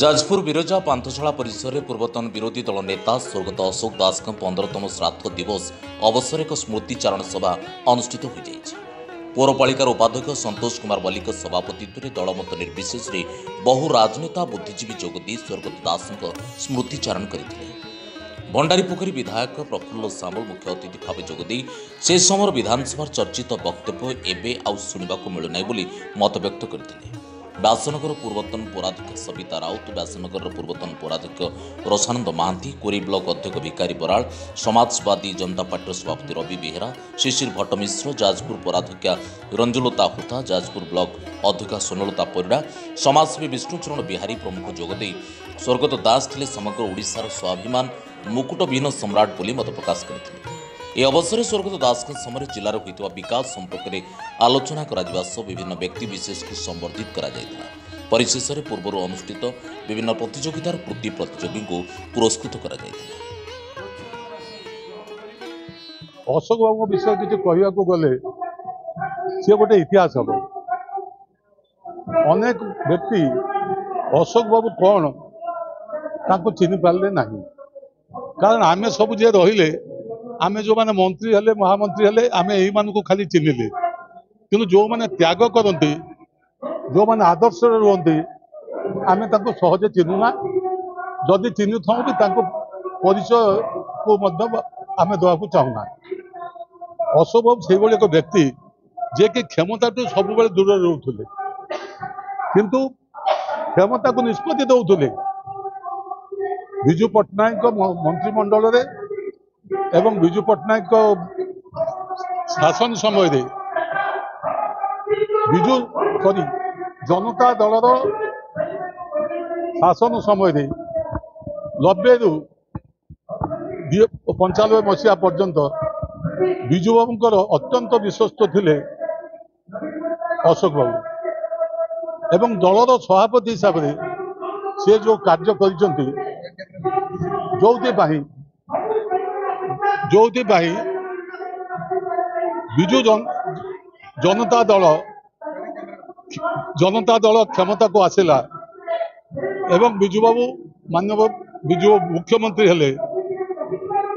जाजपुर बिरजा पांथशाला परिसर में पूर्वतन विरोधी दल नेता स्वर्गत अशोक दास 15तम श्राद्ध दिवस अवसर एक स्मृतिचारण सभा अनुष्ठित हो जाएगी। पौरपालिकार उपाध्यक्ष संतोष कुमार मल्लिक सभापतित्व में दलमत निर्विशेष बहु राजनेता बुद्धिजीवी जोगदी स्वर्गत दास स्मृतिचारण करते। भंडारीपोखरी विधायक प्रफुल्ल सामल मुख्य अतिथि भाव जोगदी से समय विधानसभा चर्चित वक्तव्य एबे आउ सुनिबाकु मिलुनाई बोली मत व्यक्त करते। व्यासनगर पूर्वतन पौराध्यक्ष सविता राउत, व्यासनगर पूर्वतन पौराध्यक्ष रसानंद महांती, कोरी ब्लॉक अध्यक्ष भिकारी बराल, समाजवादी जनता पार्टी सभापति रवि बेहेरा, शिशिर भट्टमिश्र, जाजपुर पौराध्यक्ष रंजुलता हुता, जाजपुर ब्लॉक अध्यक्ष सोनलता परिड़ा, समाजसेवी विष्णुचरण बिहारी प्रमुख जोगदे स्वर्गत दास थे समग्र ओडिशार स्वाभिमान मुकुटविहीन सम्राट बोली मत प्रकाश करते। यह अवसर में स्वर्गत दास समय जिलार होता विकास संपर्क में आलोचना सह विभिन्न व्यक्ति विशेष को संबर्धित परिशेष में पूर्व अनुष्ठित विभिन्न प्रतियोगितार कृति प्रतियोगी को पुरस्कृत अशोक बाबू विषय किसी कहवाक गले सी गोटे इतिहास हम अनेक व्यक्ति अशोक बाबू कौन ताको चिन्ह पारे ना, कारण आमे सब जे रहिले आमे जो माने मंत्री हेले महामंत्री हेले आमे एही मान को खाली चिन्हले, किंतु जो माने त्याग करते जो माने आदर्श रुहंती आमे ताको सहजे चिन्हुना। जदि चिन्हु थाऊ भी ताको परिचय को मध्य आमे देवाक चाहूना। अशोक बाबू से एक व्यक्ति जे कि क्षमता तो सब दूर रोते किंतु क्षमता को निष्पत्ति दौले। विजु पट्टनायक मंत्रिमंडल रे एवं विजु पट्टनायक शासन समय रे विजु करी जनता दलर शासन समय रे 90 रु 95 मसीहा पर्यंत विजु बाबूंकर अत्यंत विश्वस्त थिले अशोक बाबू एवं दलर सभापति हिसाब से से जो कार्य कर विजु जनता दल क्षमता को आसिला एवं विजु बाबू माननीय विजु मुख्यमंत्री हेले,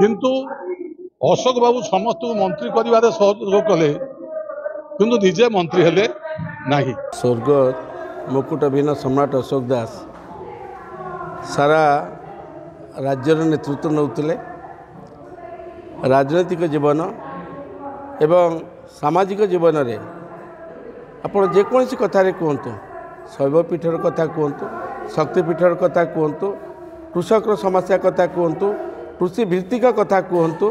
किंतु अशोक बाबू समस्त को मंत्री करिवारे सहयोग कले किंतु निजे मंत्री हेले नाही। स्वर्गत मुकुटविहीन सम्राट अशोक दास सारा राज्यर नेतृत्व नौतिले। राजनैतिक जीवन एवं सामाजिक जीवन रे आपण जेकोसी कथारे कहतु, शैवपीठर कथा कहतु, शक्तिपीठर कथा कहतु, कृषक समस्या कथा कहतु, कृषि भित्तिक कथा कहतु,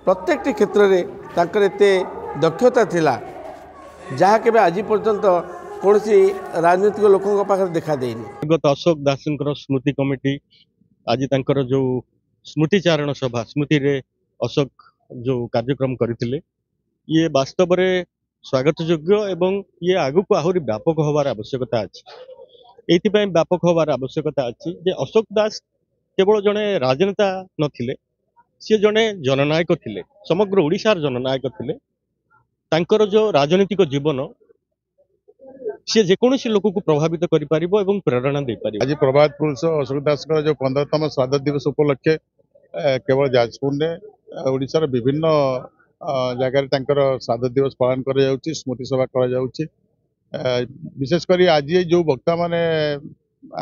प्रत्येकटी क्षेत्र में तांकर एते दक्षता थिला जहाँ के आज पर्यंत कौन राजनीतिक लोकों पाखे देखा देनी। गत अशोक दास स्मृति कमिटी आज तांकर जो स्मृतिचारण सभा स्मृति रे अशोक जो कार्यक्रम करथिले ये वास्तव में स्वागत योग्य एवं ये आगु को आहुरी व्यापक होवार आवश्यकता अछि। एथिपाई व्यापक होवार आवश्यकता अछि जे अशोक दास केवल जने राजनेता नथिले, सी जने जननायक थिले, समग्र ओडिशार जननायक थिले। तांकर जो राजनीतिक जीवन सी जेकोसी लोक को प्रभावित करि परिबो एवं प्रेरणा दे परिबो। आज प्रभात पुरुष अशोक दास जो 15तम श्राद्ध दिवस उपलक्षे केवल जाजपुर ने ओडिशार विभिन्न जगार श्राद्ध दिवस पालन कर स्मृति सभा कर विशेषकर आज जो वक्ता माने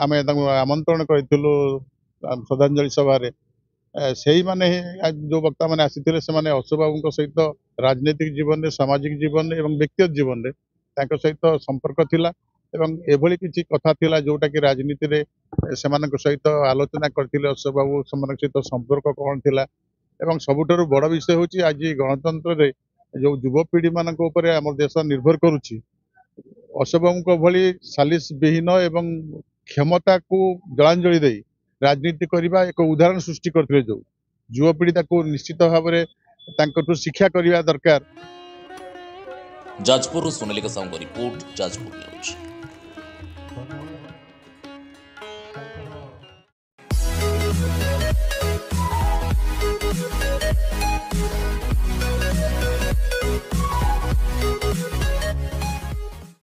आमे आमंत्रण करूँ श्रद्धांजलि सभा से माने जो वक्ता माने आसीथिले से माने अशोक बाबू सहित राजनीतिक जीवन सामाजिक जीवन एवं व्यक्तिगत जीवन तांको सहित संपर्क थिला एवं एभली किछि कथा थिला जोटा कि राजनीति रे सेमानक सहित आलोचना करथिले। अशोक बाबू सेमानक सहित संपर्क कोन थिला एवं सबुठारु बड़ विषय होची आज गणतंत्र रे जो युवपीढ़ी मानक ऊपर हमर देश निर्भर करूची। अशोक बाबू को भली सालिस विहीन एवं क्षमता को जलांजलि दे राजनीति करबा एक उदाहरण सृष्टि करथिले। जो युवपीढ़ी ताको निश्चित भाव में तांकटु शिक्षा करबा दरकार। Jajpur Sonalika Sahu report, Jajpur news.